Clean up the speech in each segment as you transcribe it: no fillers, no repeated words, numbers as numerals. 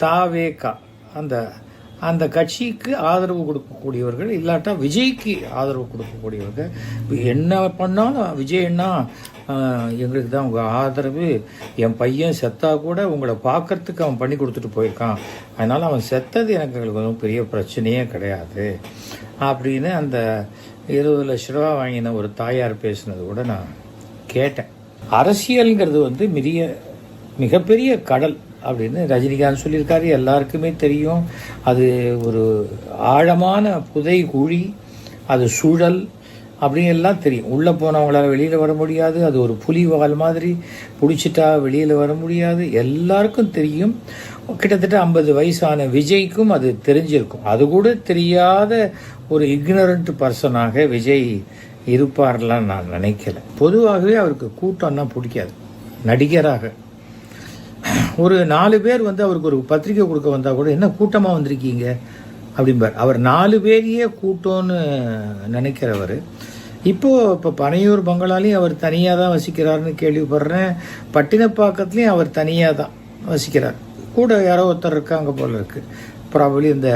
தாவேகா அந்த அந்த கட்சிக்கு ஆதரவு கொடுக்கக்கூடியவர்கள், இல்லாட்டா விஜய்க்கு ஆதரவு கொடுக்கக்கூடியவர்கள். என்ன பண்ணாலும் விஜய் என்ன எங்களுக்கு தான் உங்கள் ஆதரவு, என் பையன் செத்தா கூட உங்களை பார்க்கறதுக்கு அவன் பண்ணி கொடுத்துட்டு போயிருக்கான், அதனால் அவன் செத்தது எனக்கு ஒன்றும் பெரிய பிரச்சனையே கிடையாது அப்படின்னு அந்த 20 லட்ச ரூபா வாங்கின ஒரு தாயார் பேசுனது கூட நான் கேட்டேன். அரசியல்ங்கிறது மிகப்பெரிய கடல் அப்படின்னு ரஜினிகாந்த் சொல்லியிருக்காரு. எல்லாருக்குமே தெரியும். அது ஒரு ஆழமான புதை குழி, அது சுழல் அப்படின்னு எல்லாம் தெரியும். உள்ளே போனவங்களால வெளியில் வர முடியாது. அது ஒரு புலிவால் மாதிரி பிடிச்சிட்டா வெளியில் வர முடியாது. எல்லாருக்கும் தெரியும். கிட்டத்தட்ட 50 வயசான விஜய்க்கும் அது தெரிஞ்சிருக்கும். அது கூட தெரியாத ஒரு இக்னரண்ட் பர்சனாக விஜய் இருப்பார்லாம் நான் நினைக்கல. பொதுவாகவே அவருக்கு கூட்டம்னா பிடிக்காது. நடிகராக ஒரு 4 பேர் அவருக்கு ஒரு பத்திரிக்கை கொடுக்க வந்தால் கூட என்ன கூட்டமாக வந்திருக்கீங்க அப்படிம்பார். அவர் 4 பேரையே கூட்டம்னு நினைக்கிறவர். இப்போ பனையூர் பங்களாலையும் அவர் தனியாக தான் வசிக்கிறாருன்னு கேள்விப்படுறேன். பட்டினப்பாக்கத்துலேயும் அவர் தனியாக தான் வசிக்கிறார். கூட யாரோ ஒருத்தர் இருக்காங்க போல இருக்கு. ப்ராபப்ளி இந்த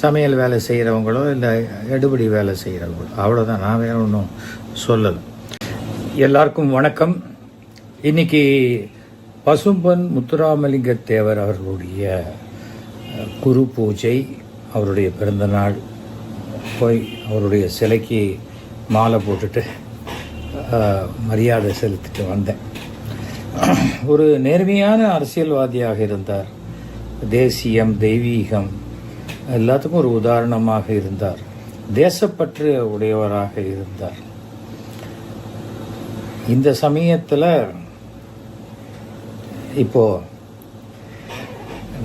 சமையல் வேலை செய்கிறவங்களோ இல்லை எடுபடி வேலை செய்கிறவங்களோ, அவ்வளோதான். நான் வேற ஒன்றும் சொல்லலை. எல்லாருக்கும் வணக்கம். இன்னைக்கு பசும்பொன் முத்துராமலிங்க தேவர் அவர்களுடைய குரு பூஜை, அவருடைய பிறந்தநாள். போய் அவருடைய சிலைக்கு மாலை போட்டுட்டு மரியாதை செலுத்திட்டு வந்தேன். ஒரு நேர்மையான அரசியல்வாதியாக இருந்தார். தேசியம், தெய்வீகம் எல்லாத்துக்கும் ஒரு உதாரணமாக இருந்தார். தேசப்பற்று உடையவராக இருந்தார். இந்த சமயத்தில் இப்போ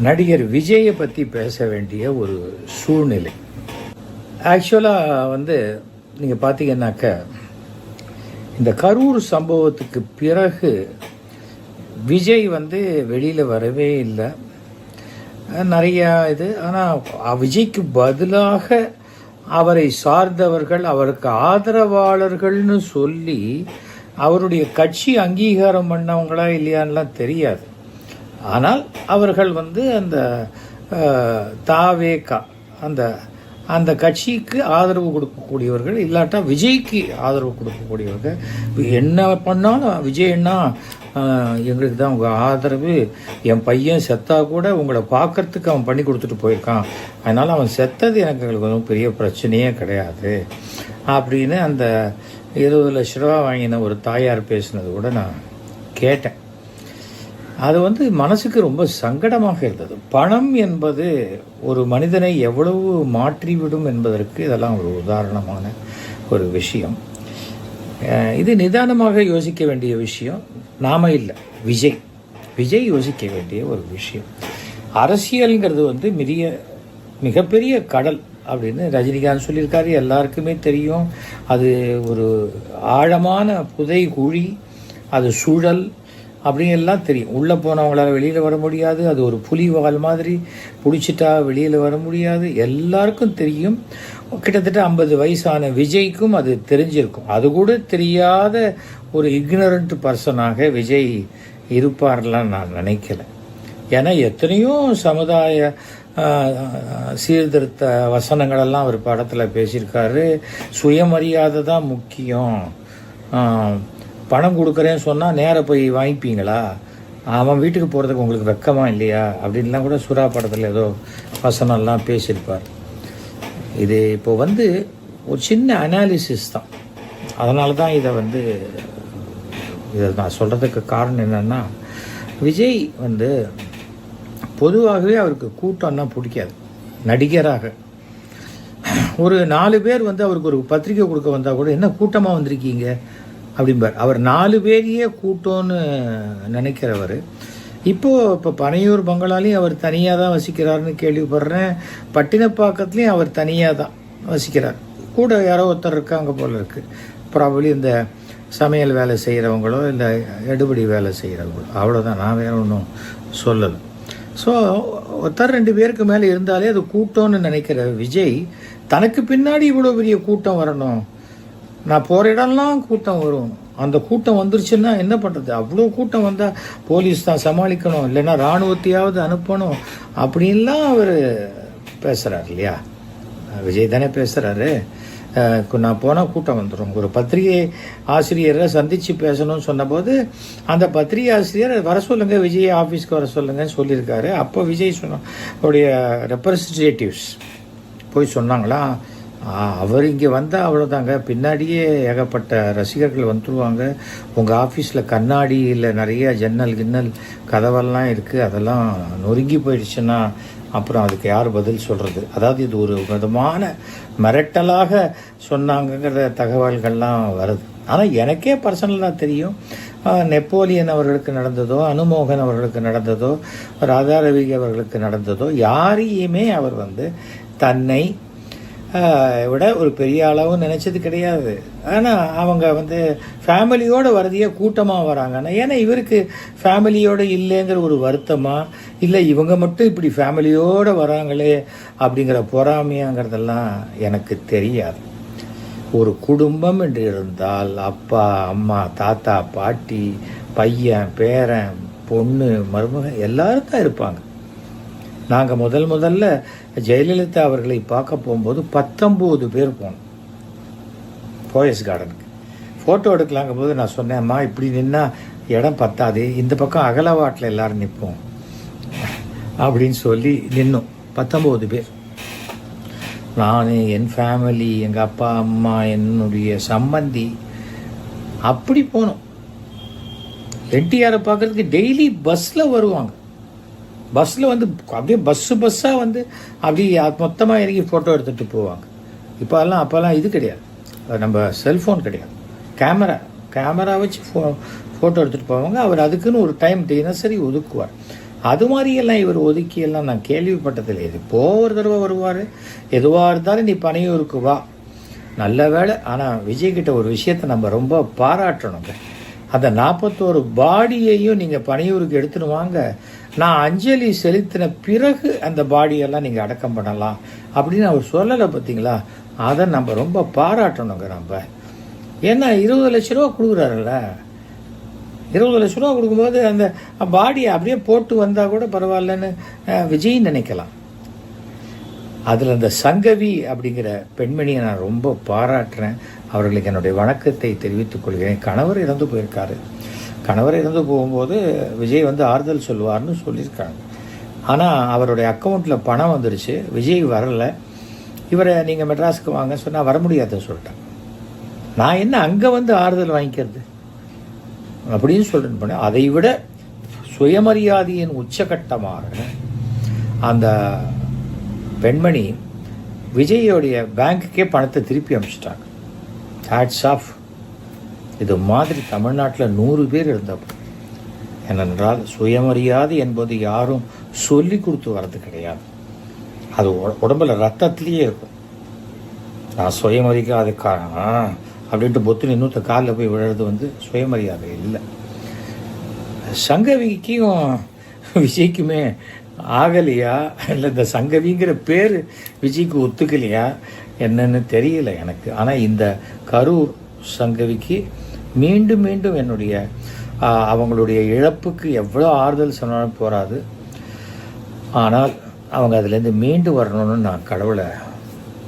நடிகர் விஜயை பற்றி பேச வேண்டிய ஒரு சூழ்நிலை. ஆக்சுவலாக நீங்கள் பார்த்தீங்கன்னாக்க, இந்த கரூர் சம்பவத்துக்கு பிறகு விஜய் வெளியில் வரவே இல்லை. நிறையா ஆனால் விஜய்க்கு பதிலாக அவரை சார்ந்தவர்கள், அவருக்கு ஆதரவாளர்கள்னு சொல்லி அவருடைய கட்சி அங்கீகாரம் பண்ணவங்களா இல்லையான்லாம் தெரியாது. ஆனால் அவர்கள் அந்த தாவேகா அந்த அந்த கட்சிக்கு ஆதரவு கொடுக்கக்கூடியவர்கள், இல்லாட்டா விஜய்க்கு ஆதரவு கொடுக்கக்கூடியவர்கள். என்ன பண்ணாலும் விஜய் என்ன எங்களுக்கு தான் உங்கள் ஆதரவு, என் பையன் செத்தா கூட உங்களை பார்க்கறதுக்கு அவன் பண்ணி கொடுத்துட்டு போயிருக்கான், அதனால் அவன் செத்தது எனக்கு ஒன்றும் பெரிய பிரச்சனையே கிடையாது அப்படின்னு அந்த 20 லட்ச ரூபா வாங்கின ஒரு தாயார் பேசுனது கூட நான் கேட்டேன். அது மனசுக்கு ரொம்ப சங்கடமாக இருந்தது. பணம் என்பது ஒரு மனிதனை எவ்வளவு மாற்றிவிடும் என்பதற்கு இதெல்லாம் ஒரு உதாரணமான ஒரு விஷயம். இது நிதானமாக யோசிக்க வேண்டிய விஷயம். நாம இல்லை, விஜய் யோசிக்க வேண்டிய ஒரு விஷயம். அரசியல்ங்கிறது மிகப்பெரிய கடல் அப்படின்னு ரஜினிகாந்த் சொல்லியிருக்காரு. எல்லாருக்குமே தெரியும். அது ஒரு ஆழமான புதை குழி, அது சுழல் அப்படின்னு எல்லாம் தெரியும். உள்ளே போனவங்களால வெளியில் வர முடியாது. அது ஒரு புலிவால் மாதிரி பிடிச்சிட்டா வெளியில் வர முடியாது. எல்லாருக்கும் தெரியும். கிட்டத்தட்ட 50 வயசான விஜய்க்கும் அது தெரிஞ்சிருக்கும். அது கூட தெரியாத ஒரு இக்னரண்ட் பர்சனாக விஜய் இருப்பார்லாம் நான் நினைக்கல. ஏன்னா எத்தனையோ சமுதாய சீர்திருத்த வசனங்களெல்லாம் அவர் படத்தில் பேசியிருக்காரு. சுயமரியாதை தான் முக்கியம், பணம் கொடுக்குறேன்னு சொன்னால் நேராக போய் வாங்கிப்பீங்களா, அவன் வீட்டுக்கு போகிறதுக்கு உங்களுக்கு வெக்கமா இல்லையா அப்படின்லாம் கூட சுறா படத்தில் ஏதோ வசனம்லாம் பேசியிருப்பார். இது இப்போ ஒரு சின்ன அனாலிசிஸ் தான். அதனால தான் இதை நான் சொல்கிறதுக்கு காரணம் என்னென்னா, விஜய் பொதுவாகவே அவருக்கு கூட்டம்னா பிடிக்காது. நடிகராக ஒரு 4 பேர் அவருக்கு ஒரு பத்திரிக்கை கொடுக்க வந்தால் கூட என்ன கூட்டமாக வந்திருக்கீங்க அப்படிம்பார். அவர் 4 பேரையே கூட்டம்னு நினைக்கிறவர். இப்போ பனையூர் பங்களாலையும் அவர் தனியாக தான் வசிக்கிறாருன்னு கேள்விப்படுறேன். பட்டினப்பாக்கத்துலேயும் அவர் தனியாக தான் வசிக்கிறார். கூட யாரோ ஒருத்தர் இருக்காங்க போல இருக்கு. ப்ராபப்ளி இந்த சமையல் வேலை செய்கிறவங்களோ இல்லை எடுபடி வேலை செய்கிறவங்களோ, அவ்வளோதான். நான் வேற ஒன்றும் சொல்லலை. ஸோ ஒருத்தர் 2 பேருக்கு மேலே இருந்தாலே அது கூட்டம்னு நினைக்கிற விஜய் தனக்கு பின்னாடி இவ்வளோ பெரிய கூட்டம் வரணும், நான் போகிற இடம்லாம் கூட்டம் வரும் அந்த கூட்டம் வந்துருச்சுன்னா என்ன பண்ணுறது? அவ்வளோ கூட்டம் வந்தால் போலீஸ் தான் சமாளிக்கணும், இல்லைன்னா இராணுவத்தையாவது அனுப்பணும் அப்படின்லாம் அவர் பேசுகிறார் இல்லையா? விஜய் தானே பேசுகிறாரு. நான் போனால் கூட்டம் வந்துடும். ஒரு பத்திரிகை ஆசிரியரை சந்தித்து பேசணும்னு சொன்னபோது அந்த பத்திரிகை ஆசிரியர் வர சொல்லுங்கள், விஜய் ஆஃபீஸ்க்கு வர சொல்லுங்கன்னு சொல்லியிருக்காரு. அப்போ விஜய் அவருடைய ரெப்ரசன்டேட்டிவ்ஸ் போய் சொன்னாங்களா, அவர் இங்கே வந்தால் அவ்வளோதாங்க, பின்னாடியே ஏகப்பட்ட ரசிகர்கள் வந்துடுவாங்க, உங்கள் ஆஃபீஸில் கண்ணாடியில் நிறைய ஜன்னல் கிண்ணல் கதவெல்லாம் இருக்குது, அதெல்லாம் நொறுங்கி போயிடுச்சுன்னா அப்புறம் அதுக்கு யார் பதில் சொல்கிறது? அதாவது இது ஒரு விதமான மிரட்டலாக சொன்னாங்கங்கிற தகவல்கள்லாம் வருது. ஆனால் எனக்கே பர்சனலாக தெரியும், நெப்போலியன் அவர்களுக்கு நடந்ததோ, அனுமோகன் அவர்களுக்கு நடந்ததோ, ராதாரவி அவர்களுக்கு நடந்ததோ, யாரையுமே அவர் தன்னை விட ஒரு பெரிய அளவு நினச்சது கிடையாது. ஆனால் அவங்க ஃபேமிலியோடு வரதையே கூட்டமாக வராங்கன்னா, ஏன்னா இவருக்கு ஃபேமிலியோடு இல்லைங்கிற ஒரு வருத்தமா, இல்லை இவங்க மட்டும் இப்படி ஃபேமிலியோடு வராங்களே அப்படிங்கிற பொறாமையாங்கிறதெல்லாம் எனக்கு தெரியாது. ஒரு குடும்பம் என்று இருந்தால் அப்பா அம்மா தாத்தா பாட்டி பையன் பேரன் பொண்ணு மருமகன் எல்லாரும் தான் இருப்பாங்க. நாங்கள் முதல்ல ஜெயலலிதா அவர்களை பார்க்க போகும்போது 19 பேர் போனோம் போயஸ் கார்டனுக்கு. ஃபோட்டோ எடுக்கலாங்கும் போது நான் சொன்னேன், அம்மா இப்படி நின்னா இடம் பத்தாது, இந்த பக்கம் அகலவாட்டில் எல்லாரும் நிற்போம் அப்படின்னு சொல்லி நின்னோம். 19 பேர், நான், என் ஃபேமிலி, எங்கள் அப்பா அம்மா, என்னுடைய சம்பந்தி, அப்படி போனோம். என்டிஆரை பார்க்குறதுக்கு டெய்லி பஸ்ஸில் வருவாங்க. பஸ்ஸில் அப்படியே பஸ்ஸாக அப்படியே மொத்தமாக இறங்கி ஃபோட்டோ எடுத்துகிட்டு போவாங்க. அப்போல்லாம் இது கிடையாது, நம்ம செல்ஃபோன் கிடையாது, கேமரா வச்சு ஃபோட்டோ எடுத்துகிட்டு போவாங்க. அவர் அதுக்குன்னு ஒரு டைம் தினசரி ஒதுக்குவார். அது மாதிரியெல்லாம் இவர் ஒதுக்கியெல்லாம் நான் கேள்விப்பட்டதில்லை. இது ஒரு தடவை வருவார், எதுவாக இருந்தாலும் நீ பனையூருக்கு வா, நல்ல வேலை. ஆனால் விஜய்கிட்ட ஒரு விஷயத்தை நம்ம ரொம்ப பாராட்டணுங்க, அந்த 41 பாடியையும் நீங்கள் பனையூருக்கு எடுத்துன்னு வாங்க, நான் அஞ்சலி செலுத்தின பிறகு அந்த பாடியெல்லாம் நீங்கள் அடக்கம் பண்ணலாம் அப்படின்னு அவர் சொல்லலை பார்த்தீங்களா? அதை நம்ம ரொம்ப பாராட்டணுங்க நம்ம. ஏன்னா 20 லட்ச ரூபா கொடுக்குறாருல்ல, 20 லட்ச ரூபா கொடுக்கும்போது அந்த பாடியை அப்படியே போட்டு வந்தால் கூட பரவாயில்லன்னு விஜய் நினைக்கலாம். அதில் அந்த சங்கவி அப்படிங்கிற பெண்மணியை நான் ரொம்ப பாராட்டுறேன். அவர்களுக்கு என்னுடைய வணக்கத்தை தெரிவித்துக் கொள்கிறேன். கணவர் இறந்து போயிருக்காரு. கணவர் இறந்து போகும்போது விஜய் ஆறுதல் சொல்வார்னு சொல்லியிருக்காங்க. ஆனால் அவருடைய அக்கௌண்ட்டில் பணம் வந்துருச்சு, விஜய் வரலை. இவரை நீங்கள் மெட்ராஸுக்கு வாங்க சொன்னால் வர முடியாதுன்னு சொல்லிட்டேன். நான் என்ன அங்கே ஆறுதல் வாங்கிக்கிறது அப்படின்னு சொல்லிட்டு போனேன். அதை விட சுயமரியாதையின் உச்சகட்டமாக அந்த பெண்மணி விஜயோடைய பேங்க்குக்கே பணத்தை திருப்பி அனுப்பிச்சிட்டாங்க. Hats off. இது மாதிரி தமிழ்நாட்டில் 100 பேர் இருந்தப்போ. ஏனென்றால் சுயமரியாதை என்பது யாரும் சொல்லி கொடுத்து வர்றது கிடையாது, அது உடம்புல ரத்தத்திலேயே இருக்கும். நான் சுயமரியாதைக்காரன் அப்படின்ட்டு பொத்து இன்னொருத்த காலில் போய் விழுறது சுயமரியாதை இல்லை. சங்கவிக்கும் விஜய்க்குமே ஆகலையா, இல்லை இந்த சங்கவிங்கிற பேர் விஜய்க்கு ஒத்துக்கலையா என்னன்னு தெரியல எனக்கு. ஆனால் இந்த கரூர் சங்கவிக்கு மீண்டும் மீண்டும் என்னுடைய அவங்களுடைய இழப்புக்கு எவ்வளோ ஆறுதல் சொன்னாலும் போகாது. ஆனால் அவங்க அதுலேருந்து மீண்டு வரணும்னு நான் கடவுளை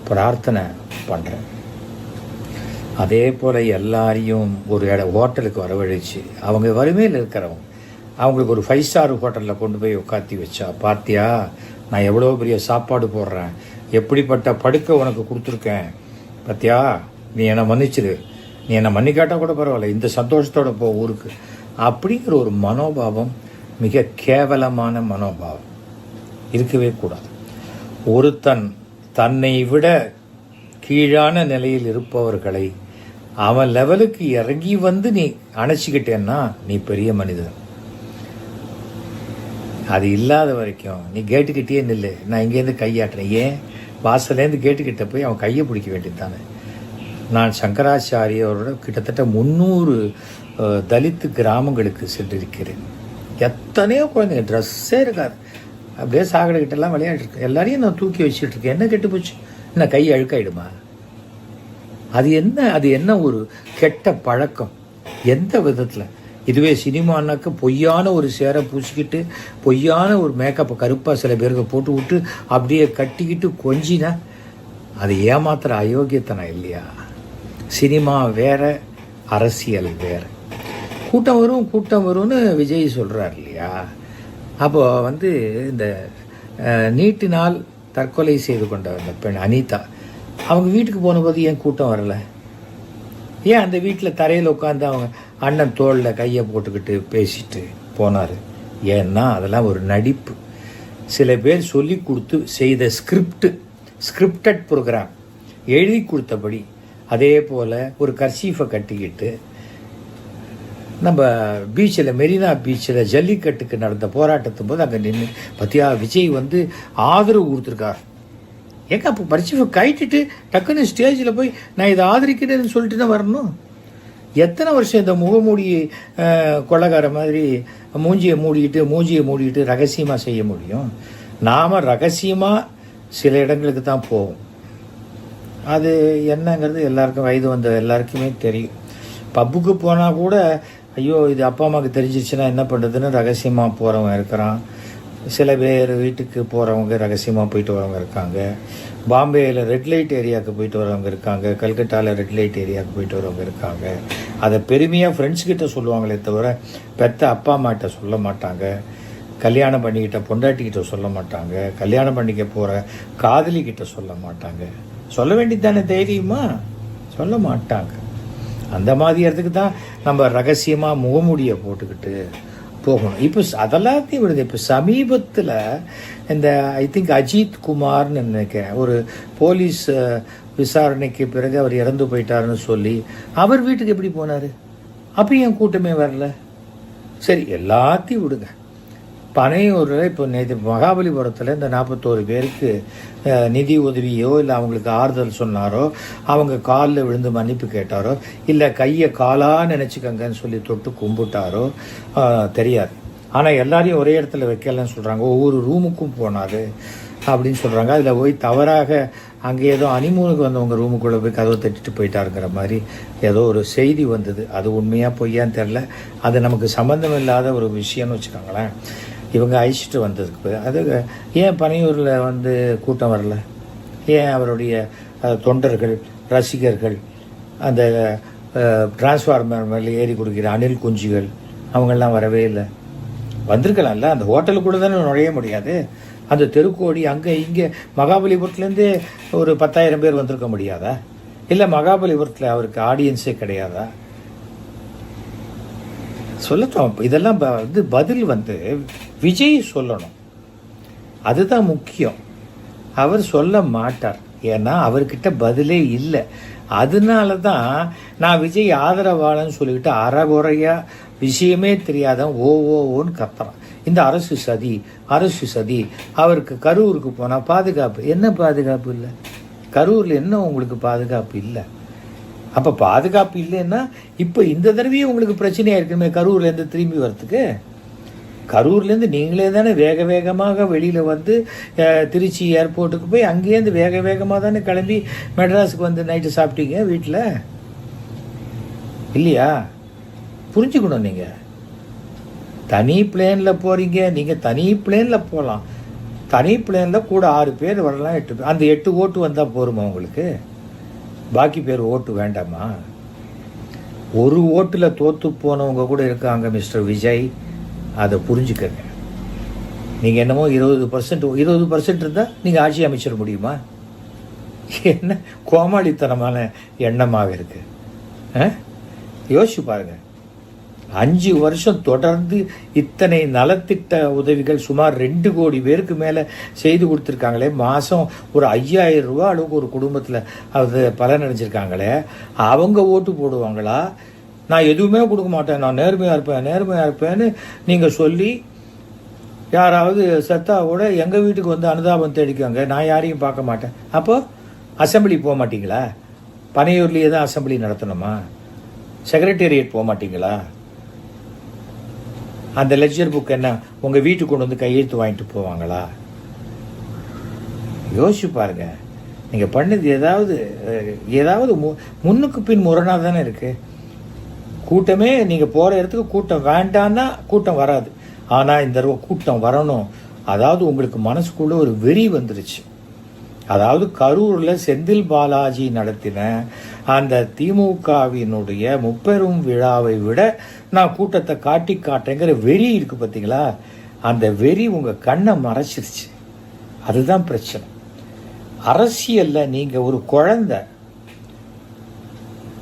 பிரார்த்தனை பண்ணுறேன். அதே போல் எல்லாரையும் ஒரு ஹோட்டலுக்கு வரவழைச்சு, அவங்க வறுமையில் இருக்கிறவங்க, அவங்களுக்கு ஒரு 5 ஸ்டார் ஹோட்டலில் கொண்டு போய் உட்காத்தி வச்சா, பார்த்தியா நான் எவ்வளோ பெரிய சாப்பாடு போடுறேன், எப்படிப்பட்ட படுக்கை உனக்கு கொடுத்துருக்கேன், பார்த்தியா நீ என்னை மன்னிச்சிரு, நீ என்னை மன்னிக்காட்டால் கூட பரவாயில்ல, இந்த சந்தோஷத்தோடு போ ஊருக்கு அப்படிங்கிற ஒரு மனோபாவம் மிக கேவலமான மனோபாவம் இருக்கவே கூடாது. ஒருத்தன் தன்னை விட கீழான நிலையில் இருப்பவர்களை அவன் லெவலுக்கு இறங்கி நீ அணைச்சிக்கிட்டேன்னா நீ பெரிய மனிதன். அது இல்லாத வரைக்கும் நீ கேட்டுக்கிட்டே நில்லு, நான் இங்கேருந்து கையாட்டுறேன். ஏன் வாசலேருந்து கேட்டுக்கிட்ட போய் அவன் கையை பிடிக்க வேண்டியது தானே. நான் சங்கராச்சாரியோட கிட்டத்தட்ட 300 தலித்து கிராமங்களுக்கு சென்றிருக்கிறேன். எத்தனையோ குழந்தைங்க ட்ரெஸ்ஸே இருக்காது, அப்படியே சாக்கடைக்கிட்டெல்லாம் விளையாட்டுருக்கு. எல்லாரையும் நான் தூக்கி வச்சுட்டு இருக்கேன். என்ன கெட்டு போச்சு, என்ன கை அழுக்காயிடுமா? அது என்ன ஒரு கெட்ட பழக்கம். எந்த விதத்தில்? இதுவே சினிமானாக்க பொய்யான ஒரு சேரை பூசிக்கிட்டு பொய்யான ஒரு மேக்கப்பை கருப்பாக சில பேருக்கு போட்டு விட்டு அப்படியே கட்டிக்கிட்டு கொஞ்சினா அது ஏமாத்துற அயோக்கியத்தனம் இல்லையா? சினிமா வேற, அரசியல் வேற. கூட்டம் வரும்னு விஜய் சொல்கிறார் இல்லையா? அப்போ இந்த நீட்டினால் தற்கொலை செய்து கொண்ட அந்த பெண் அனிதா அவங்க வீட்டுக்கு போனபோது ஏன் கூட்டம் வரலை? ஏன் அந்த வீட்டில் தரையில் உட்காந்து அவங்க அண்ணன் தோளில் கையை போட்டுக்கிட்டு பேசிட்டு போனார்? ஏன்னா அதெல்லாம் ஒரு நடிப்பு. சில பேர் சொல்லி கொடுத்து செய்த ஸ்கிரிப்டட் ப்ரோக்ராம், எழுதி கொடுத்தபடி. அதே போல் ஒரு கர்சீஃபை கட்டிக்கிட்டு நம்ம பீச்சில், மெரினா பீச்சில் ஜல்லிக்கட்டுக்கு நடந்த போராட்டத்தும் போது அங்கே நின்று பத்தியா விஜய் ஆதரவு கொடுத்துருக்கார். ஏங்க அப்போ பரிசீஃபை கைட்டிட்டு டக்குன்னு ஸ்டேஜில் போய் நான் இதை ஆதரிக்கிறேன்னு சொல்லிட்டு தான் வரணும்? எத்தனை வருஷம் இந்த முகமூடி கொள்ளக்கார மாதிரி மூஞ்சியை மூடிக்கிட்டு ரகசியமாக செய்ய முடியும்? நாம் ரகசியமாக சில இடங்களுக்கு தான் போவோம். அது என்னங்கிறது எல்லாருக்கும், வயது வந்த எல்லாருக்குமே தெரியும். பப்புக்கு போனால் கூட ஐயோ இது அப்பா அம்மாவுக்கு தெரிஞ்சிச்சுன்னா என்ன பண்ணுறதுன்னு ரகசியமாக போகிறவங்க இருக்கிறான். சில பேர் வீட்டுக்கு போகிறவங்க ரகசியமாக போயிட்டு வரவங்க இருக்காங்க. பாம்பேயில் ரெட் லைட் ஏரியாவுக்கு போயிட்டு வரவங்க இருக்காங்க. கல்கட்டாவில் ரெட் லைட் ஏரியாவுக்கு போயிட்டு வரவங்க இருக்காங்க. அதை பெருமையாக ஃப்ரெண்ட்ஸ்கிட்ட சொல்லுவாங்களே தவிர பெற்ற அப்பா அம்மாட்ட சொல்ல மாட்டாங்க. கல்யாணம் பண்ணிக்கிட்ட பொண்டாட்டிக்கிட்ட சொல்ல மாட்டாங்க. கல்யாணம் பண்ணிக்க போகிற காதலிக்கிட்ட சொல்ல மாட்டாங்க. சொல்ல வேண்டியது தானே தைரியமா? சொல்ல மாட்டாங்க. அந்த மாதிரி இடத்துக்கு தான் நம்ம ரகசியமாக முகமூடியை போட்டுக்கிட்டு போகணும். இப்போ அதெல்லாத்தையும் விடுது. இப்போ சமீபத்தில் ஐ திங்க் அஜித் குமார்னு நினைக்கிறேன், ஒரு போலீஸ் விசாரணைக்கு பிறகு அவர் இறந்து போயிட்டாருன்னு சொல்லி அவர் வீட்டுக்கு எப்படி போனார்? அப்போ என் கூட்டமே வரல. சரி, எல்லாத்தையும் விடுங்க. பனையூரில் இப்போ நேற்று மகாபலிபுரத்தில் இந்த 41 பேருக்கு நிதி உதவியோ இல்லை அவங்களுக்கு ஆறுதல் சொன்னாரோ, அவங்க காலில் விழுந்து மன்னிப்பு கேட்டாரோ, இல்லை கையை காலாக நினச்சிக்கங்கன்னு சொல்லி தொட்டு கும்பிட்டாரோ தெரியாது. ஆனால் எல்லாரையும் ஒரே இடத்துல வைக்கலன்னு சொல்கிறாங்க. ஒவ்வொரு ரூமுக்கும் போனார் அப்படின்னு சொல்கிறாங்க. அதில் போய் தவறாக அங்கே ஏதோ அனிமூனுக்கு வந்தவங்க ரூமுக்குள்ளே போய் கதவை தட்டிட்டு போயிட்டாருங்கிற மாதிரி ஏதோ ஒரு செய்தி வந்தது. அது உண்மையாக பொய்யான்னு தெரில. அது நமக்கு சம்மந்தம் இல்லாத ஒரு விஷயம்னு வச்சுக்கோங்களேன். இவங்க அழிச்சிட்டு வந்ததுக்கு அது ஏன் பனையூரில் கூட்டம் வரல? ஏன் அவருடைய தொண்டர்கள், ரசிகர்கள், அந்த டிரான்ஸ்ஃபார்மர் மேலே ஏறி கொடுக்கிற அணில் குஞ்சுகள் அவங்கெல்லாம் வரவே இல்லை? வந்திருக்கலாம்ல. அந்த ஹோட்டலுக்கு கூட தானே நுழைய முடியாது. அந்த தெருக்கோடி அங்கே இங்கே மகாபலிபுரத்துலேருந்தே ஒரு 10,000 பேர் வந்திருக்க முடியாதா? இல்லை மகாபலிபுரத்தில் அவருக்கு ஆடியன்ஸே கிடையாதா? சொல்லட்டும். இதெல்லாம் பதில் விஜய் சொல்லணும். அதுதான் முக்கியம். அவர் சொல்ல மாட்டார். ஏன்னா அவர்கிட்ட பதிலே இல்லை. அதனால தான் நான் விஜய் ஆதரவாளன்னு சொல்லிக்கிட்டு அறகுறையா விஷயமே தெரியாதவன் ஓன்னு கத்துறான். இந்த அரசு சதி. அவருக்கு கரூருக்கு போனால் பாதுகாப்பு. என்ன பாதுகாப்பு இல்லை? கரூரில் என்ன உங்களுக்கு பாதுகாப்பு இல்லை? அப்போ பாதுகாப்பு இல்லைன்னா இப்போ இந்த தடவையும் உங்களுக்கு பிரச்சனையாக இருக்குமே கரூர்லேருந்து திரும்பி வரத்துக்கு. கரூர்லேருந்து நீங்களே தானே வேகமாக வெளியில் திருச்சி ஏர்போர்ட்டுக்கு போய் அங்கேருந்து வேகமாக தானே கிளம்பி மெட்ராஸுக்கு நைட்டு சாப்பிட்டீங்க வீட்டில் இல்லையா? புரிஞ்சுக்கணும். நீங்கள் தனி பிளேனில் போகிறீங்க. நீங்கள் தனி பிளேனில் போகலாம். தனி பிளேனில் கூட 6 பேர் வரலாம், 8 பேர். அந்த 8 ஓட்டு வந்தால் போருமா உங்களுக்கு? பாக்கி பேர் ஓட்டு வேண்டாமா? ஒரு ஓட்டில் தோற்று போனவங்க கூட இருக்காங்க மிஸ்டர் விஜய். அதை புரிஞ்சுக்கங்க. நீங்கள் என்னமோ 20% இருந்தால் நீங்கள் ஆட்சி அமைச்சிட முடியுமா? என்ன கோமாளித்தனமான எண்ணமாக இருக்கு. யோசிச்சு பாருங்க. 5 வருஷம் தொடர்ந்து இத்தனை நலத்திட்ட உதவிகள் சுமார் 2 கோடி பேருக்கு மேலே செய்து கொடுத்துருக்காங்களே. மாதம் ஒரு 5,000 ரூபா அளவுக்கு ஒரு குடும்பத்தில் அது பலனடைஞ்சிருக்காங்களே. அவங்க ஓட்டு போடுவாங்களா? நான் எதுவுமே கொடுக்க மாட்டேன், நான் நேர்மையாக இருப்பேன்னு நீங்கள் சொல்லி யாராவது செத்தா கூட எங்கள் வீட்டுக்கு அனுதாபம் தேடிக்காங்க, நான் யாரையும் பார்க்க மாட்டேன். அப்போ அசம்பிளி போக மாட்டீங்களா? பனையூர்லேயே தான் அசம்பிளி நடத்தணுமா? செக்ரட்டேரியட் போக மாட்டீங்களா? அந்த லெட்ஜர் புக் என்ன உங்கள் வீட்டுக்கு கொண்டு கையெழுத்து வாங்கிட்டு போவாங்களா? யோசிச்சு பாருங்க. நீங்கள் பண்ணது ஏதாவது முன்னுக்கு பின் முரணாக தானே இருக்கு. கூட்டமே நீங்கள் போகிற இடத்துக்கு கூட்டம் வேண்டான்னா கூட்டம் வராது. ஆனால் இந்த தடவை கூட்டம் வரணும். அதாவது உங்களுக்கு மனசுக்குள்ளே ஒரு வெறி வந்துருச்சு. அதாவது கரூரில் செந்தில் பாலாஜி நடத்தின அந்த திமுகவினுடைய முப்பெரும் விழாவை விட நான் கூட்டத்தை காட்டுறேங்கிற வெறி இருக்கு பார்த்தீங்களா? அந்த வெறி உங்கள் கண்ணை மறைச்சிருச்சு. அதுதான் பிரச்சனை. அரசியலில் நீங்கள் ஒரு குழந்தை,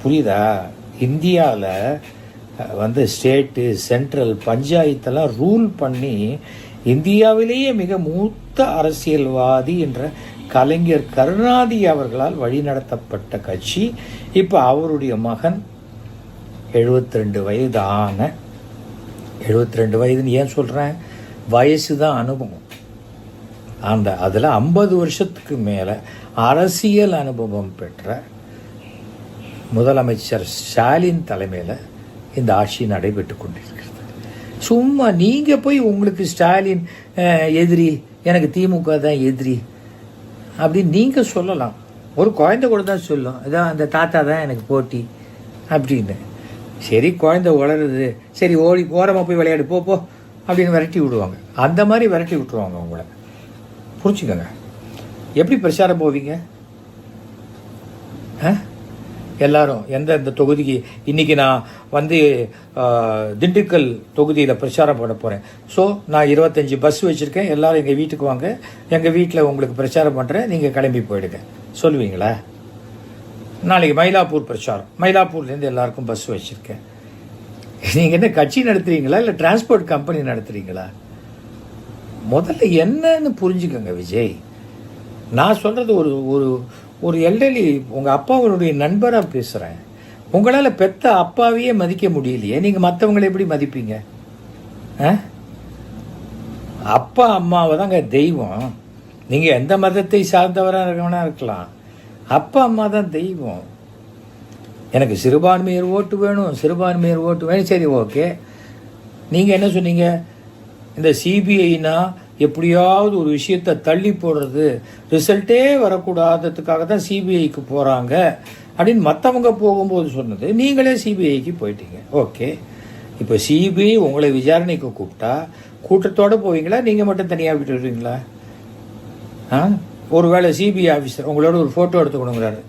புரியுதா? இந்தியாவில் ஸ்டேட்டு, சென்ட்ரல், பஞ்சாயத்தெல்லாம் ரூல் பண்ணி இந்தியாவிலேயே மிக மூத்த அரசியல்வாதி என்ற கலைஞர் கருணாநிதி அவர்களால் வழிநடத்தப்பட்ட கட்சி. இப்போ அவருடைய மகன் 72 வயது ஆன, 72 வயதுன்னு ஏன் சொல்கிறேன்? வயசு தான் அனுபவம். அதில் 50 வருஷத்துக்கு மேலே அரசியல் அனுபவம் பெற்ற முதலமைச்சர் ஸ்டாலின் தலைமையில் இந்த ஆட்சி நடைபெற்று கொண்டிருக்கிறது. சும்மா நீங்கள் போய் உங்களுக்கு ஸ்டாலின் எதிரி, எனக்கு திமுக தான் எதிரி அப்படின்னு நீங்கள் சொல்லலாம். ஒரு குழந்தை கூட தான் சொல்லும், இதான் அந்த தாத்தா தான் எனக்கு போட்டி அப்படின்னு. சரி, குழந்தை வளருது, சரி ஓரமாக போய் விளையாடு போ அப்படின்னு விரட்டி விடுவாங்க. அந்த மாதிரி விரட்டி விட்டுருவாங்க உங்களை. புரிச்சுக்கோங்க. எப்படி பிரச்சாரம் போவீங்க? எல்லாரும் எந்த தொகுதிக்கு? இன்றைக்கி நான் திண்டுக்கல் தொகுதியில் பிரச்சாரம் பண்ண போகிறேன். ஸோ நான் 25 பஸ் வச்சுருக்கேன், எல்லோரும் எங்கள் வீட்டுக்கு வாங்க, எங்கள் வீட்டில் உங்களுக்கு பிரச்சாரம் பண்ணுறேன், நீங்கள் கிளம்பி போயிடுங்க சொல்லுவீங்களா? நாளைக்கு மயிலாப்பூர் பிரச்சாரம், மயிலாப்பூர்லேருந்து எல்லாருக்கும் பஸ் வச்சுருக்கேன். நீங்கள் என்ன கட்சி நடத்துகிறீங்களா இல்லை டிரான்ஸ்போர்ட் கம்பெனி நடத்துகிறீங்களா? முதல்ல என்னன்னு புரிஞ்சுக்கோங்க விஜய். நான் சொல்கிறது ஒரு எல்டர்லி உங்கள் அப்பாவுடைய நண்பராக பேசுகிறேன். உங்களால் பெத்த அப்பாவையே மதிக்க முடியலையே, நீங்கள் மற்றவங்களை எப்படி மதிப்பீங்க? அப்பா அம்மாவை தாங்க தெய்வம். நீங்கள் எந்த மதத்தை சார்ந்தவராக இருக்கவனா இருக்கலாம், அப்பா அம்மா தான் தெய்வம். எனக்கு சிறுபான்மையர் ஓட்டு வேணும். சரி, ஓகே. நீங்கள் என்ன சொன்னீங்க? இந்த சிபிஐனா எப்படியாவது ஒரு விஷயத்தை தள்ளி போடுறது, ரிசல்ட்டே வரக்கூடாததுக்காக தான் சிபிஐக்கு போகிறாங்க அப்படின்னு மற்றவங்க போகும்போது சொன்னது. நீங்களே சிபிஐக்கு போயிட்டீங்க. ஓகே, இப்போ சிபிஐ உங்களை விசாரணைக்கு கூப்பிட்டா கூட்டத்தோடு போவீங்களா, நீங்கள் மட்டும் தனியாக விட்டு வருவீங்களா? ஒருவேளை சிபிஐ ஆஃபீஸர் உங்களோட ஒரு ஃபோட்டோ எடுத்துக்கணுங்கிறாரு,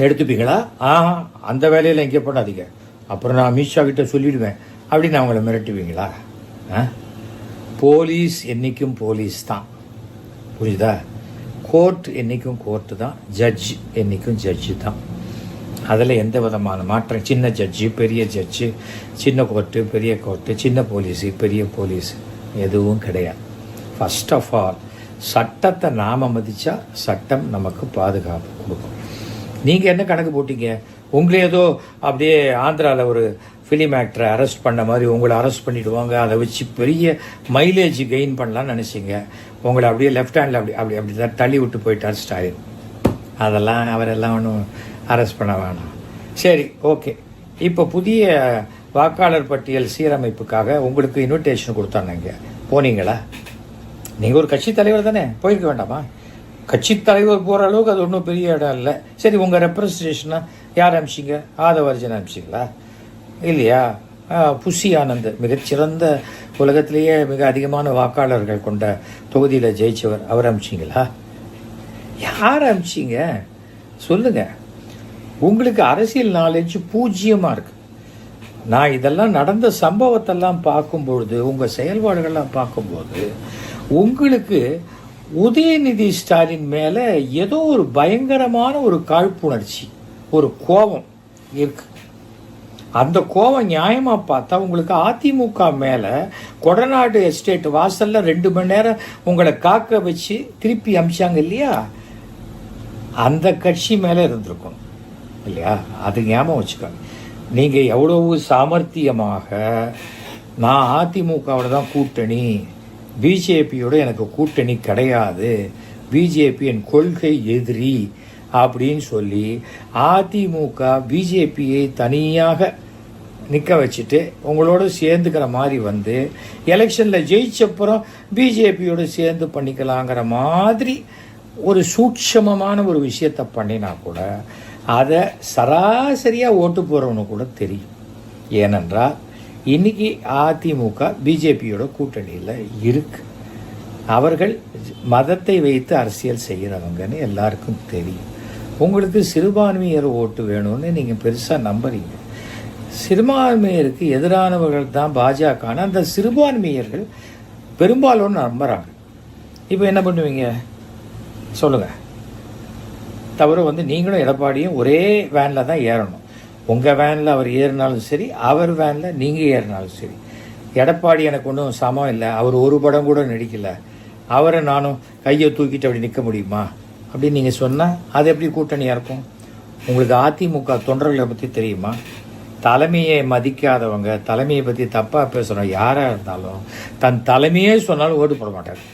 எடுத்துப்பீங்களா? அந்த வேலையில் எங்கே பண்ணாதீங்க, அப்புறம் நான் அமித்ஷா கிட்ட சொல்லிடுவேன் அப்படின்னு அவங்கள மிரட்டுவீங்களா? போலீஸ் என்றைக்கும் போலீஸ் தான், புரியுதா? கோர்ட் என்றைக்கும் கோர்ட்டு தான், ஜட்ஜ் என்றைக்கும் ஜட்ஜு தான். அதில் எந்த விதமான மாற்றம், சின்ன ஜட்ஜு பெரிய ஜட்ஜு, சின்ன கோர்ட்டு பெரிய கோர்ட்டு, சின்ன போலீஸு பெரிய போலீஸ் எதுவும் கிடையாது. ஃபர்ஸ்ட் ஆஃப் ஆல் சட்டத்தை நாம் மதித்தா சட்டம் நமக்கு பாதுகாப்பு கொடுக்கும். நீங்கள் என்ன கணக்கு போட்டீங்க? உங்களே ஏதோ அப்படியே ஆந்திராவில் ஒரு ஃபிலிம் ஆக்டரை அரெஸ்ட் பண்ண மாதிரி உங்களை அரெஸ்ட் பண்ணிவிடுவாங்க, அதை வச்சு பெரிய மைலேஜ் கெயின் பண்ணலான்னு நினச்சிங்க. உங்களை அப்படியே லெஃப்ட் ஹேண்டில் அப்படி தான் தள்ளி விட்டு போயிட்டார் ஸ்டாலின். அதெல்லாம் அவரெல்லாம் ஒன்றும் அரெஸ்ட் பண்ண வேணாம். சரி, ஓகே. இப்போ புதிய வாக்காளர் பட்டியல் சீரமைப்புக்காக உங்களுக்கு இன்விடேஷன் கொடுத்தாங்க, போனீங்களா? நீங்கள் ஒரு கட்சி தலைவர் தானே, போயிருக்க வேண்டாமா? கட்சி தலைவர் போகிற அளவுக்கு அது ஒன்றும் பெரிய இடம் இல்லை. சரி, உங்கள் ரெப்ரஸன்டேஷனாக யார் அனுப்பிச்சிங்க? ஆதவர்ஜன் அனுப்பிச்சிங்களா? இல்லையா? புஷி ஆனந்த், மிகச்சிறந்த உலகத்திலேயே மிக அதிகமான வாக்காளர்கள் கொண்ட தொகுதியில் ஜெயிச்சவர், அவர் அனுப்பிச்சிங்களா? யார் அனுப்பிச்சிங்க சொல்லுங்க. உங்களுக்கு அரசியல் நாலேஜ் பூஜ்ஜியமாக இருக்கு. நான் இதெல்லாம் நடந்த சம்பவத்தெல்லாம் பார்க்கும்பொழுது, உங்கள் செயல்பாடுகள்லாம் பார்க்கும்போது உங்களுக்கு உதயநிதி ஸ்டாலின் மேலே ஏதோ ஒரு பயங்கரமான ஒரு காழ்ப்புணர்ச்சி, ஒரு கோபம் இருக்கு. அந்த கோபம் நியாயமாக பார்த்தா உங்களுக்கு அதிமுக மேலே கொடநாடு எஸ்டேட் வாசலில் 2 மணி நேரம் உங்களை காக்க வச்சு திருப்பி அமிச்சாங்க இல்லையா, அந்த கட்சி மேலே இருந்திருக்கும் இல்லையா? அது ஞாபகம் வச்சுக்கோங்க. நீங்கள் எவ்வளவு சாமர்த்தியமாக நான் அதிமுகவோட தான் கூட்டணி, பிஜேபியோட எனக்கு கூட்டணி கிடையாது, பிஜேபி என் கொள்கை எதிரி அப்படின்னு சொல்லி அதிமுக பிஜேபியை தனியாக நிற்க வச்சுட்டு உங்களோட சேர்ந்துக்கிற மாதிரி எலெக்ஷனில் ஜெயிச்சப்புறம் பிஜேபியோடு சேர்ந்து பண்ணிக்கலாங்கிற மாதிரி ஒரு சூட்சமமான ஒரு விஷயத்தை பண்ணினா கூட அதை சராசரியாக ஓட்டு போகிறவனு கூட தெரியும். ஏனென்றால் இன்னைக்கு அதிமுக பிஜேபியோட கூட்டணியில் இருக்கு. அவர்கள் மதத்தை வைத்து அரசியல் செய்கிறவங்கன்னு எல்லாருக்கும் தெரியும். உங்களுக்கு சிறுபான்மையர் ஓட்டு வேணும்னு நீங்கள் பெருசாக நம்புறீங்க. சிறுபான்மையருக்கு எதிரானவர்கள் தான் பாஜகன்னு அந்த சிறுபான்மையர்கள் பெரும்பாலும் நம்புகிறாங்க. இப்போ என்ன பண்ணுவீங்க சொல்லுங்கள்? தவிர நீங்களும் எடப்பாடியும் ஒரே வேனில் தான் ஏறணும். உங்கள் வேனில் அவர் ஏறினாலும் சரி, அவர் வேனில் நீங்கள் ஏறினாலும் சரி. எடப்பாடி எனக்கு ஒன்றும் சமம் இல்லை, அவர் ஒரு படம் கூட நடிக்கலை, அவரை நானும் கையை தூக்கிட்டு அப்படி நிற்க முடியுமா அப்படின்னு நீங்கள் சொன்னால் அது எப்படி கூட்டணியாக இருக்கும்? உங்களுக்கு அதிமுக தொண்டர்களை பற்றி தெரியுமா? தலைமையை மதிக்காதவங்க, தலைமையை பற்றி தப்பாக பேசுகிறோம் யாராக இருந்தாலும் தன் தலைமையே சொன்னாலும் ஓட்டு போட மாட்டாங்க.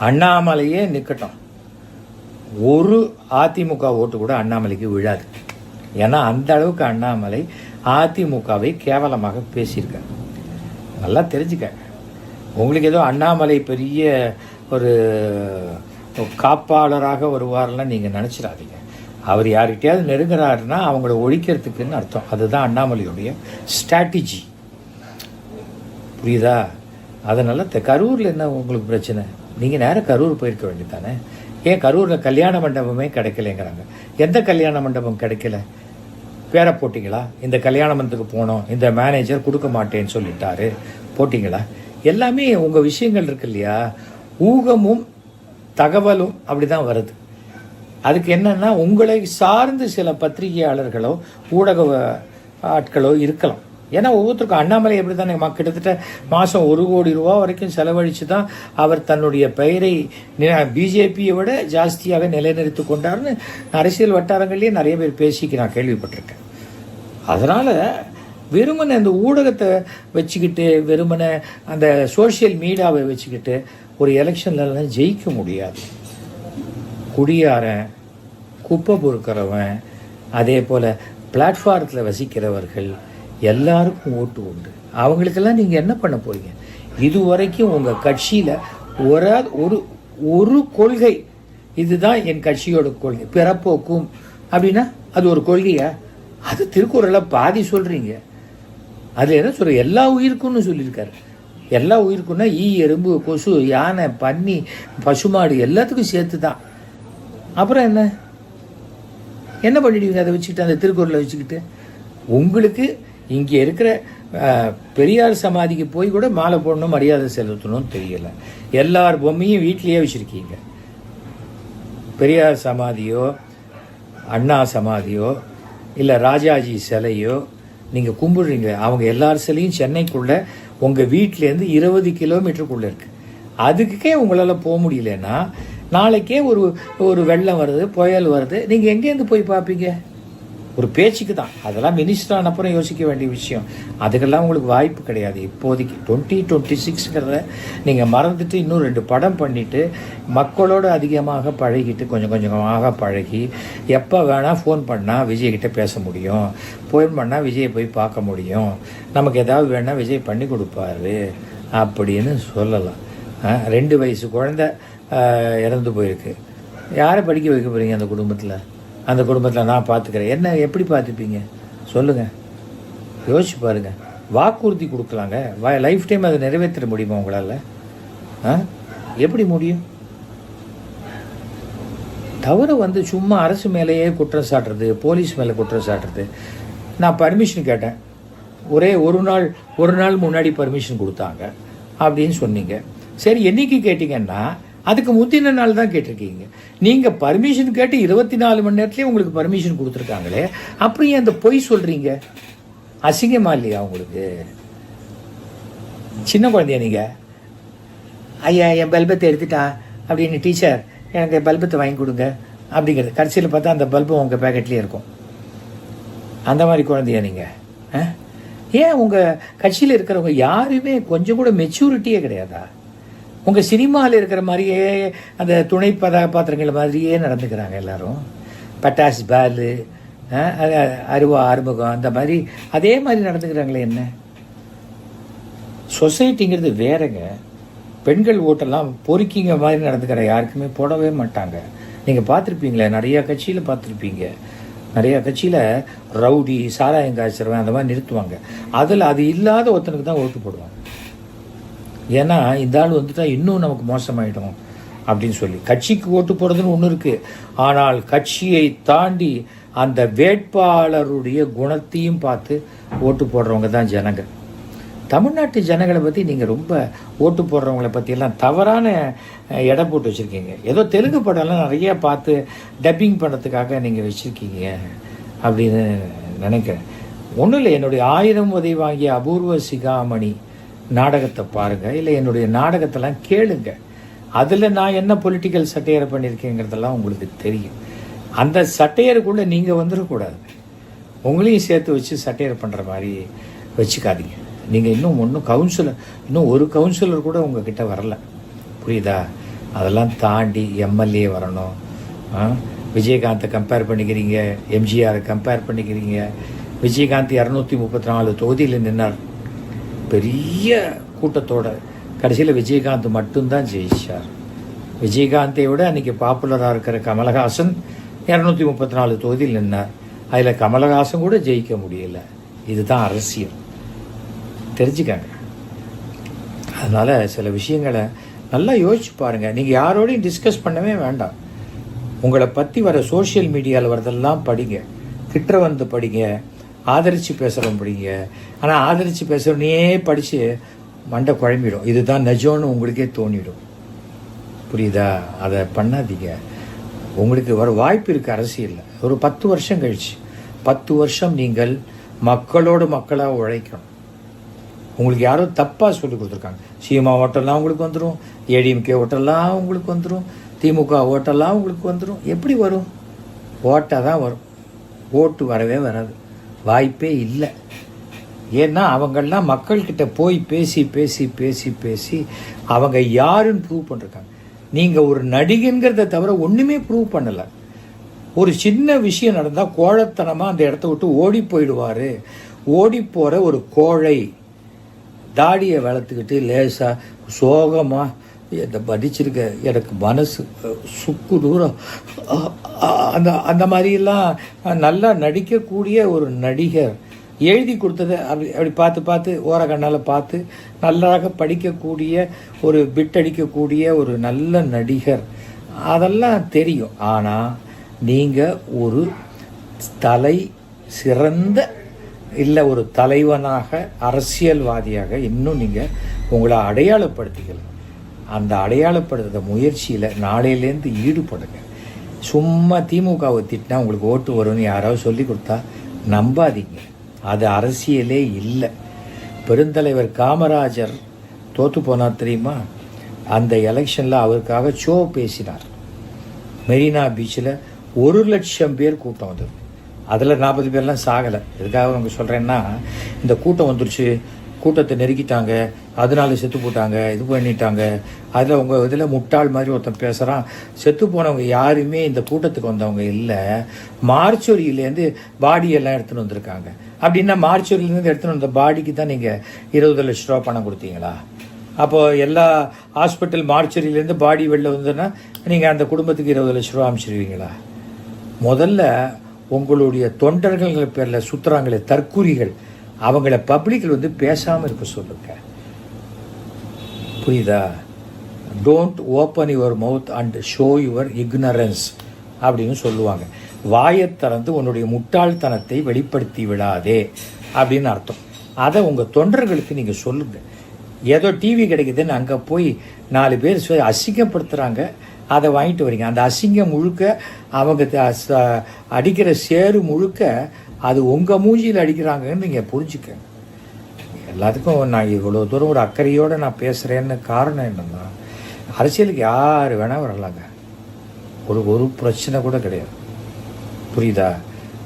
அண்ணாமலையே நிற்கட்டும், ஒரு அதிமுக ஓட்டு கூட அண்ணாமலைக்கு விழாது. ஏன்னா அந்த அளவுக்கு அண்ணாமலை அதிமுகவை கேவலமாக பேசியிருக்கார். நல்லா தெரிஞ்சுக்க. உங்களுக்கு ஏதோ அண்ணாமலை பெரிய ஒரு காப்பாளராக வருவார்லாம் நீங்கள் நினச்சிடாதீங்க. அவர் யார்கிட்டயாவது நெருங்குறாருன்னா அவங்கள ஒழிக்கிறதுக்குன்னு அர்த்தம். அதுதான் அண்ணாமலையுடைய ஸ்ட்ராட்டஜி. புரியுதா? அதனால் கரூரில் என்ன உங்களுக்கு பிரச்சனை? நீங்கள் நேராக கரூர் போயிருக்க வேண்டியதானே. ஏன் கரூரில் கல்யாண மண்டபமே கிடைக்கலைங்கிறாங்க? எந்த கல்யாண மண்டபம் கிடைக்கல? வேற போட்டிங்களா? இந்த கல்யாண மண்டபத்துக்கு போனோம், இந்த மேனேஜர் கொடுக்க மாட்டேன்னு சொல்லிட்டாரு, போட்டிங்களா? எல்லாமே உங்கள் விஷயங்கள் இருக்கு இல்லையா, ஊகமும் தகவலும் அப்படி தான் வருது. அதுக்கு என்னன்னா உங்களை சார்ந்து சில பத்திரிகையாளர்களோ ஊடக ஆட்களோ இருக்கலாம். ஏன்னா ஒவ்வொருத்தருக்கும் அண்ணாமலை எப்படி தானே கிட்டத்தட்ட மாதம் 1 கோடி ரூபா வரைக்கும் செலவழித்து தான் அவர் தன்னுடைய பெயரை பிஜேபியை விட ஜாஸ்தியாக நிலைநிறுத்தி கொண்டார்னு அரசியல் வட்டாரங்கள்லேயே நிறைய பேர் பேசிக்கு நான் கேள்விப்பட்டிருக்கேன். அதனால் வெறுமனை அந்த ஊடகத்தை வச்சுக்கிட்டு, வெறுமனை அந்த சோஷியல் மீடியாவை வச்சுக்கிட்டு ஒரு எலெக்ஷன்லாம் ஜெயிக்க முடியாது. குடியாரன், குப்பை பொறுக்கிறவன், அதே போல் பிளாட்ஃபாரத்தில் வசிக்கிறவர்கள் எல்லாருக்கும் ஓட்டு உண்டு. அவங்களுக்கெல்லாம் நீங்கள் என்ன பண்ண போறீங்க? இதுவரைக்கும் உங்கள் கட்சியில் ஒரு கொள்கை, இதுதான் என் கட்சியோட கொள்கை, பிறப்போக்கும் அப்படின்னா அது ஒரு கொள்கையா? அது திருக்குறளை பாதி சொல்கிறீங்க. அதில் என்ன சொல்ற? எல்லா உயிருக்கும்னு சொல்லியிருக்காரு. எல்லா உயிருக்குன்னா ஈ, எறும்பு, கொசு, யானை, பன்னி, பசுமாடு எல்லாத்துக்கும் சேர்த்து தான். அப்புறம் என்ன பண்ணிடுவீங்க அதை வச்சுக்கிட்டு, அந்த திருக்குறளை வச்சுக்கிட்டு? உங்களுக்கு இங்கே இருக்கிற பெரியார் சமாதிக்கு போய் கூட மாலை போடணும், மரியாதை செலுத்தணும்னு தெரியல. எல்லார் பொம்மையும் வீட்லேயே வச்சுருக்கீங்க. பெரியார் சமாதியோ, அண்ணா சமாதியோ, இல்லை ராஜாஜி சிலையோ நீங்கள் கும்பிடுறீங்க. அவங்க எல்லார் சிலையும் சென்னைக்குள்ளே உங்கள் வீட்டிலேருந்து 20 கிலோமீட்டருக்குள்ளே இருக்குது. அதுக்கே உங்களால் போக முடியலன்னா நாளைக்கே ஒரு வெள்ளம் வருது, புயல் வருது, நீங்கள் எங்கேருந்து போய் பார்ப்பீங்க? ஒரு பேச்சுக்கு தான். அதெல்லாம் மினிஸ்டர் ஆனப்புறம் யோசிக்க வேண்டிய விஷயம். அதுக்கெல்லாம் உங்களுக்கு வாய்ப்பு கிடையாது இப்போதைக்கு. 2026ங்கிறத நீங்கள் மறந்துட்டு இன்னும் 2 படம் பண்ணிவிட்டு மக்களோடு அதிகமாக பழகிட்டு, கொஞ்சம் கொஞ்சமாக பழகி, எப்போ வேணால் ஃபோன் பண்ணால் விஜய்கிட்ட பேச முடியும், ஃபோன் பண்ணால் விஜயை போய் பார்க்க முடியும், நமக்கு ஏதாவது வேணால் விஜய் பண்ணி கொடுப்பாரு அப்படின்னு சொல்லலாம். 2 வயசு குழந்தை இறந்து போயிருக்கு. யாரை படிக்க வைக்க போகிறீங்க அந்த குடும்பத்தில்? அந்த குடும்பத்தில் நான் பார்த்துக்கிறேன். என்ன எப்படி பார்த்துப்பீங்க சொல்லுங்கள்? யோசிச்சு பாருங்கள். வாக்குறுதி கொடுக்கலாங்க, லைஃப் டைம் அதை நிறைவேற்ற முடியுமா உங்களால்? எப்படி முடியும்? தவிர சும்மா அரசு மேலேயே குற்றம் சாட்டுறது, போலீஸ் மேலே குற்றம் சாட்டுறது. நான் பர்மிஷன் கேட்டேன், ஒரு நாள் முன்னாடி பர்மிஷன் கொடுத்தாங்க அப்படின்னு சொன்னீங்க. சரி, என்னைக்கு கேட்டிங்கன்னா அதுக்கு முந்தின நாள் தான் கேட்டிருக்கீங்க. நீங்கள் பர்மிஷன் கேட்டு 24 மணி நேரத்துலேயே உங்களுக்கு பர்மிஷன் கொடுத்துருக்காங்களே, அப்புறம் அந்த பொய் சொல்கிறீங்க? அசிங்கமா இல்லையா உங்களுக்கு? சின்ன குழந்தையா நீங்கள்? ஐயா என் பல்பத்தை எடுத்துட்டா அப்படின்னு, டீச்சர் எனக்கு பல்பத்தை வாங்கி கொடுங்க அப்படிங்கிறது. கடைசியில் பார்த்தா அந்த பல்பும் உங்கள் பேக்கெட்லேயே இருக்கும். அந்த மாதிரி குழந்தையா நீங்கள்? ஏன் உங்கள் கட்சியில் இருக்கிறவங்க யாருமே கொஞ்சம் கூட மெச்சூரிட்டியே கிடையாதா? உங்கள் சினிமாவில் இருக்கிற மாதிரியே அந்த துணை பாத்திரங்கள் மாதிரியே நடந்துக்கிறாங்க எல்லாரும். பட்டாசு பாலு, ஆறுமுகம், அந்த மாதிரி அதே மாதிரி நடந்துக்கிறாங்களே. என்ன சொசைட்டிங்கிறது வேறங்க. பெண்கள் ஓட்டெல்லாம் பொறுக்கிங்க மாதிரி நடந்துக்கிற யாருக்குமே போடவே மாட்டாங்க. நீங்கள் பார்த்துருப்பீங்களே, நிறையா கட்சியில் பார்த்துருப்பீங்க. நிறையா கட்சியில் ரவுடி, சாராயம் காய்ச்சறவன் அந்த மாதிரி நிறுத்துவாங்க. அதில் அது இல்லாத ஒருத்தனுக்கு தான் ஓட்டு போடுவாங்க. ஏன்னா இந்த ஆள் வந்துட்டா இன்னும் நமக்கு மோசமாயிடும் அப்படின்னு சொல்லி. கட்சிக்கு ஓட்டு போடுறதுன்னு ஒன்று இருக்குது. ஆனால் கட்சியை தாண்டி அந்த வேட்பாளருடைய குணத்தையும் பார்த்து ஓட்டு போடுறவங்க தான் ஜனங்க. தமிழ்நாட்டு ஜனங்களை பற்றி நீங்கள் ரொம்ப ஓட்டு போடுறவங்கள பற்றியெல்லாம் தவறான எடை போட்டு வச்சுருக்கீங்க. ஏதோ தெலுங்கு படம்லாம் நிறையா பார்த்து டப்பிங் பண்ணுறதுக்காக நீங்கள் வச்சுருக்கீங்க அப்படின்னு நினைக்கிறேன். ஒன்றும் இல்லை, என்னுடைய 1000 உதவி வாங்கிய அபூர்வ சிகாமணி நாடகத்தை பாருங்கள், இல்லை என்னுடைய நாடகத்தெல்லாம் கேளுங்க. அதில் நான் என்ன பொலிட்டிக்கல் சட்டையரை பண்ணியிருக்கேங்கிறதெல்லாம் உங்களுக்கு தெரியும். அந்த சட்டையருக்குள்ளே நீங்கள் வந்துடக்கூடாது. உங்களையும் சேர்த்து வச்சு சட்டையர் பண்ணுற மாதிரி வச்சுக்காதீங்க. நீங்கள் இன்னும் ஒரு கவுன்சிலர் கூட உங்ககிட்ட வரல, புரியுதா? அதெல்லாம் தாண்டி எம்எல்ஏ வரணும். விஜயகாந்தை கம்பேர் பண்ணிக்கிறீங்க, எம்ஜிஆரை கம்பேர் பண்ணிக்கிறீங்க. விஜயகாந்த் 234 தொகுதியில் நின்னார் பெரிய கூட்டத்தோட. கடைசியில் விஜயகாந்த் மட்டும்தான் ஜெயிச்சார். விஜயகாந்தை விட அன்றைக்கி பாப்புலராக இருக்கிற கமலஹாசன் 234 தொகுதியில் நின்னார். அதில் கமலஹாசன் கூட ஜெயிக்க முடியல. இதுதான் அரசியல், தெரிஞ்சுக்காங்க. அதனால் சில விஷயங்களை நல்லா யோசிச்சு பாருங்கள். நீங்கள் யாரோடையும் டிஸ்கஸ் பண்ணவே வேண்டாம். உங்களை பற்றி வர சோஷியல் மீடியாவில் வரதெல்லாம் படிங்க, கிட்ட வந்து படிங்க, ஆதரித்து பேசுகிறோம் படிங்க. ஆனால் ஆதரித்து பேசுகிறோன்னே படித்து மண்டை குழம்பிடும். இதுதான் நிஜம்னு உங்களுக்கே தோணிடும், புரியுதா? அதை பண்ணாதீங்க. உங்களுக்கு வர வாய்ப்பு இருக்குது அரசியலில். ஒரு 10 வருஷம் கழிச்சு, 10 வருஷம் நீங்கள் மக்களோடு மக்களாக உழைக்கணும். உங்களுக்கு யாரோ தப்பாக சொல்லி கொடுத்துருக்காங்க. சீமா ஓட்டெல்லாம் உங்களுக்கு வந்துடும், ஏடிஎம்கே ஓட்டெல்லாம் உங்களுக்கு வந்துடும், திமுக ஓட்டெல்லாம் உங்களுக்கு வந்துடும். எப்படி வரும்? ஓட்டாக தான் வரும். ஓட்டு வரவே வராது, வாய்ப்பே இல்லை. ஏன்னா அவங்கெல்லாம் மக்கள்கிட்ட போய் பேசி பேசி பேசி பேசி அவங்க யாருன்னு ப்ரூவ் பண்ணிருக்காங்க. நீங்கள் ஒரு நடிகங்கிறத தவிர ஒன்றுமே ப்ரூவ் பண்ணலை. ஒரு சின்ன விஷயம் நடந்தால் கோழைத்தனமாக அந்த இடத்த விட்டு ஓடி போயிடுவார். ஓடி போகிற ஒரு கோழை தாடியை வளர்த்துக்கிட்டு லேசாக சோகமாக இந்த படிச்சிருக்க எனக்கு மனசு சுக்கு தூரம் அந்த மாதிரிலாம் நல்லா நடிக்கக்கூடிய ஒரு நடிகர் எழுதி கொடுத்ததை அப்படி பார்த்து பார்த்து ஓர கண்ணால் பார்த்து நல்லாக படிக்கக்கூடிய ஒரு பிட் அடிக்கக்கூடிய ஒரு நல்ல நடிகர், அதெல்லாம் தெரியும். ஆனால் நீங்கள் ஒரு சிறந்த இல்லை ஒரு தலைவனாக, அரசியல்வாதியாக இன்னும் நீங்கள் உங்களை அடையாளப்படுத்திக்கலாம். அந்த அடையாளப்படுத்துகிற முயற்சியில் நாளையிலேருந்து ஈடுபடுங்க. சும்மா திமுகவை திட்டினா உங்களுக்கு ஓட்டு வரும்னு யாராவது சொல்லி கொடுத்தா நம்பாதீங்க. அது அரசியலே இல்லை. பெருந்தலைவர் காமராஜர் தோற்று போனார் தெரியுமா? அந்த எலெக்ஷனில் அவருக்காக ஷோ பேசினார். மெரினா பீச்சில் 1,00,000 பேர் கூட்டம் வந்தது. அதில் 40 பேர்லாம் சாகலை. எதுக்காக அவங்க சொல்கிறேன்னா, இந்த கூட்டம் வந்துருச்சு, கூட்டத்தை நெருக்கிட்டாங்க, அதனால செத்து போட்டாங்க, இது பண்ணிட்டாங்க. அதில் உங்கள் இதில் முட்டாள் மாதிரி ஒருத்தன் பேசுகிறான். செத்து போனவங்க யாருமே இந்த கூட்டத்துக்கு வந்தவங்க இல்லை, மார்ச்சொரியிலேருந்து பாடியெல்லாம் எடுத்துகிட்டு வந்திருக்காங்க. அப்படின்னா மார்ச்சொரியிலேருந்து எடுத்துகிட்டு வந்த பாடிக்கு தான் நீங்கள் 20 லட்ச ரூபா பணம் கொடுத்தீங்களா? அப்போது எல்லா ஹாஸ்பிட்டல் மார்ச்சரியிலேருந்து பாடி வெளில வந்ததுன்னா நீங்கள் அந்த குடும்பத்துக்கு 20 லட்ச ரூபா அனுப்பிச்சிடுவீங்களா? முதல்ல உங்களுடைய தொண்டர்கள் பேரில் சுற்றுறாங்களே தற்குறிகள், அவங்கள பப்ளிக்கில் வந்து பேசாமல் இருக்க சொல்லுங்க, புரியுதா? Don't open your mouth and show your ignorance அப்படின்னு சொல்லுவாங்க. வாயை திறந்து உன்னுடைய முட்டாள்தனத்தை வெளிப்படுத்தி விடாதே அப்படின்னு அர்த்தம். அதை உங்கள் தொண்டர்களுக்கு நீங்கள் சொல்லுங்கள். ஏதோ டிவி கிடைக்குதுன்னு அங்கே போய் 4 பேர் அசிங்கப்படுத்துகிறாங்க, அதை வாங்கிட்டு வரீங்க. அந்த அசிங்கம் முழுக்க அவங்க அடிக்கிற சேரு முழுக்க அது உங்கள் மூஞ்சியில் அடிக்கிறாங்கன்னு நீங்கள் புரிஞ்சுக்க. எல்லாத்துக்கும் நான் இவ்வளோ தூரம் ஒரு அக்கறையோடு நான் பேசுகிறேன்னு காரணம் என்னென்னா, அரசியலுக்கு யார் வேணால் வரலாங்க, ஒரு பிரச்சனை கூட கிடையாது, புரியுதா?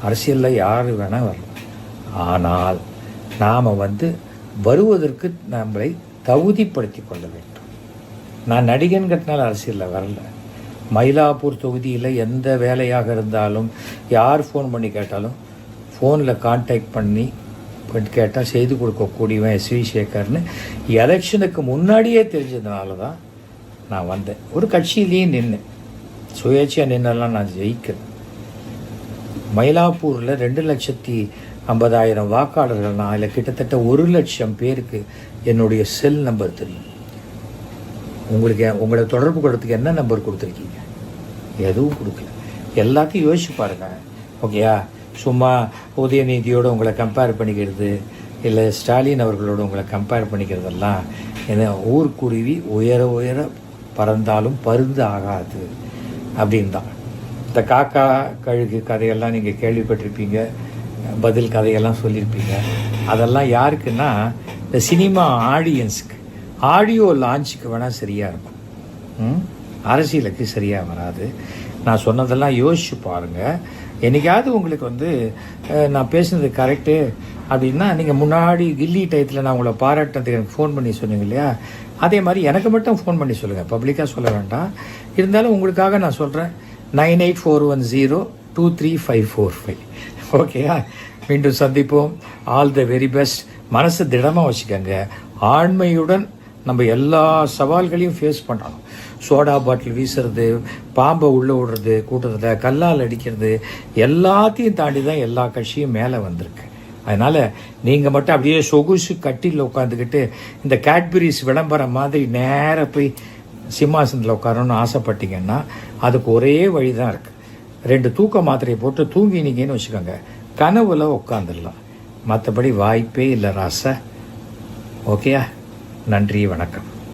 அரசியலில் யார் வேணால் வரலாம். ஆனால் நாம் வருவதற்கு நம்மளை தகுதிப்படுத்தி கொள்ள வேண்டும். நான் நடிகன்கிறதுனால அரசியலில் வரல. மயிலாப்பூர் தொகுதியில் எந்த வேலையாக இருந்தாலும் யார் ஃபோன் பண்ணி கேட்டாலும் ஃபோனில் கான்டாக்ட் பண்ணி கேட்டால் செய்து கொடுக்கக்கூடியவன் எஸ்வி சேகர்னு எலெக்ஷனுக்கு முன்னாடியே தெரிஞ்சதுனால தான் நான் வந்தேன். ஒரு கட்சியிலேயே நின்று சுயேட்சையாக நின்னெல்லாம் நான் ஜெயிக்கல. மயிலாப்பூரில் 2,50,000 வாக்காளர்கள். நான் அதில் கிட்டத்தட்ட 1,00,000 பேருக்கு என்னுடைய செல் நம்பர் தெரியும். உங்களை தொடர்பு கொள்றதுக்கு என்ன நம்பர் கொடுத்துருக்கீங்க? எதுவும் கொடுக்கல. எல்லாத்தையும் யோசிச்சு பாருங்க. ஓகேயா? சும்மா உதயநிதியோடு உங்களை கம்பேர் பண்ணிக்கிறது, இல்லை ஸ்டாலின் அவர்களோடு உங்களை கம்பேர் பண்ணிக்கிறதெல்லாம் என்ன, ஊர்க்குருவி உயர உயர பறந்தாலும் பருந்து ஆகாது அப்படின்னு தான். இந்த காக்கா கழுகு கதையெல்லாம் நீங்கள் கேள்விப்பட்டிருப்பீங்க, பதில் கதையெல்லாம் சொல்லியிருப்பீங்க. அதெல்லாம் யாருக்குன்னா இந்த சினிமா ஆடியன்ஸுக்கு, ஆடியோ லான்ச்சுக்கு வேணால் சரியாக இருக்கும், அரசியலுக்கு சரியாக வராது. நான் சொன்னதெல்லாம் யோசிச்சு பாருங்கள். என்னைக்காவது உங்களுக்கு நான் பேசுனது கரெக்டு அப்படின்னா, நீங்கள் முன்னாடி கில்லி டயத்தில் நான் உங்களை பாராட்டுறதுக்கு எனக்கு ஃபோன் பண்ணி சொன்னீங்க இல்லையா, அதே மாதிரி எனக்கு மட்டும் ஃபோன் பண்ணி சொல்லுங்கள், பப்ளிக்காக சொல்ல வேண்டாம். இருந்தாலும் உங்களுக்காக நான் சொல்கிறேன், 9841023545. ஓகேயா? மீண்டும் சந்திப்போம். All the very best. மனசு திடமாக வச்சுக்கோங்க. ஆண்மையுடன் நம்ம எல்லா சவால்களையும் ஃபேஸ் பண்ணணும். சோடா பாட்டில் வீசுறது, பாம்பை உள்ளே விடுறது, கூட்டத்தில் கல்லால் அடிக்கிறது, எல்லாத்தையும் தாண்டி தான் எல்லா கட்சியும் மேலே வந்திருக்கு. அதனால் நீங்கள் மட்டும் அப்படியே சொகுசு கட்டில் உட்காந்துக்கிட்டு இந்த கேட்பரிஸ் விளம்பரம் மாதிரி நேராக போய் சிம்மாசனத்தில் உட்காரணும்னு ஆசைப்பட்டீங்கன்னா அதுக்கு ஒரே வழி தான் இருக்குது. 2 தூக்க மாத்திரையை போட்டு தூங்கினீங்கன்னு வச்சுக்கோங்க, கனவுல உட்காந்துடலாம். மற்றபடி வாய்ப்பே இல்லை ராசா. ஓகேயா? நன்றி, வணக்கம்.